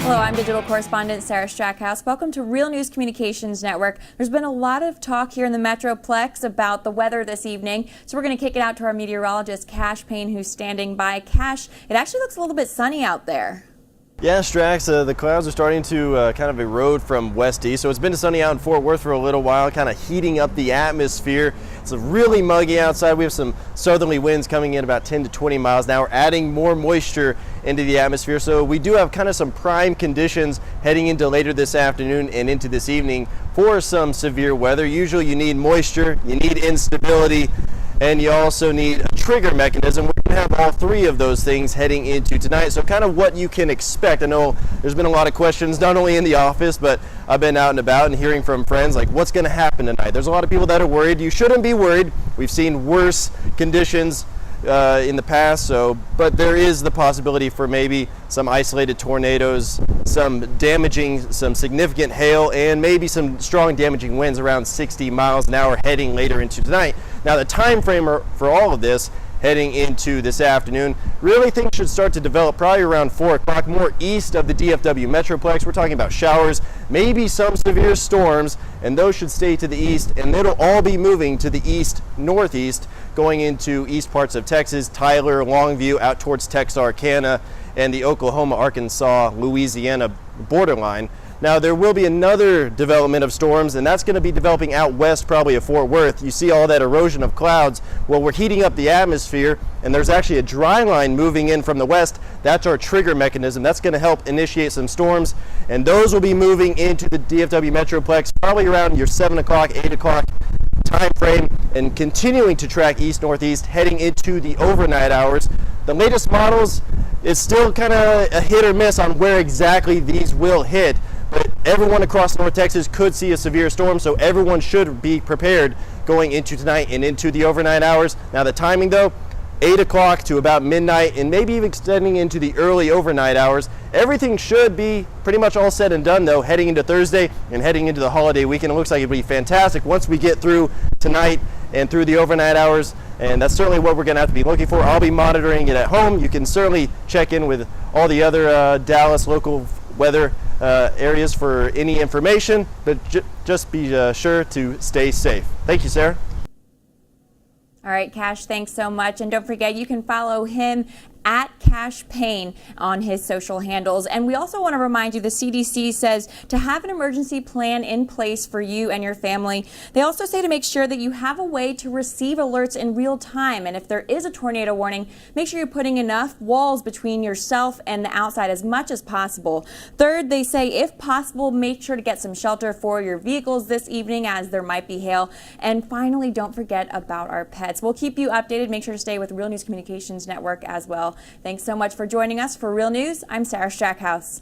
Hello, I'm digital correspondent Sarah Strackhouse. Welcome to Real News Communications Network. There's been a lot of talk here in the Metroplex about the weather this evening, so we're going to kick it out to our meteorologist, Payne, who's standing by. Cash, it actually looks a little bit sunny out there. Yeah, Strax, the clouds are starting to kind of erode from west to east, so it's been sunny out in Fort Worth for a little while, kind of heating up the atmosphere. It's really muggy outside. We have some southerly winds coming in about 10 to 20 miles an hour, adding more moisture into the atmosphere. So we do have kind of some prime conditions heading into later this afternoon and into this evening for some severe weather. Usually you need moisture, you need instability, and you also need a trigger mechanism. We're going to have all three of those things heading into tonight. So kind of what you can expect. I know there's been a lot of questions, not only in the office, but I've been out and about and hearing from friends like what's going to happen tonight. There's a lot of people that are worried. You shouldn't be worried. We've seen worse conditions in the past, but there is the possibility for maybe some isolated tornadoes, some significant hail, and maybe some strong damaging winds around 60 miles an hour heading later into tonight. Now the time frame for all of this heading into this afternoon, really things should start to develop probably around 4 o'clock, more east of the DFW Metroplex. We're talking about showers, maybe some severe storms, and those should stay to the east, and it'll all be moving to the east-northeast, going into east parts of Texas, Tyler, Longview, out towards Texarkana, and the Oklahoma, Arkansas, Louisiana borderline. Now there will be another development of storms, and that's going to be developing out west probably of Fort Worth. You see all that erosion of clouds. Well, we're heating up the atmosphere, and there's actually a dry line moving in from the west. That's our trigger mechanism. That's going to help initiate some storms, and those will be moving into the DFW Metroplex probably around your 7 o'clock, 8 o'clock time frame, and continuing to track east-northeast heading into the overnight hours. The latest models is still kind of a hit or miss on where exactly these will hit, but everyone across North Texas could see a severe storm, so everyone should be prepared going into tonight and into the overnight hours. Now the timing though, 8 o'clock to about midnight, and maybe even extending into the early overnight hours. Everything should be pretty much all said and done though, heading into Thursday and heading into the holiday weekend. It looks like it'll be fantastic once we get through tonight and through the overnight hours, and that's certainly what we're going to have to be looking for. I'll be monitoring it at home. You can certainly check in with all the other Dallas local weather areas for any information, but just be sure to stay safe. Thank you, Sarah. All right, Cash, thanks so much. And don't forget, you can follow him at Payne on his social handles. And we also want to remind you, the CDC says to have an emergency plan in place for you and your family. They also say to make sure that you have a way to receive alerts in real time. And if there is a tornado warning, make sure you're putting enough walls between yourself and the outside as much as possible. Third, they say if possible, make sure to get some shelter for your vehicles this evening as there might be hail. And finally, don't forget about our pets. We'll keep you updated. Make sure to stay with Real News Communications Network as well. Thanks so much for joining us for Real News. I'm Sarah Strackhouse.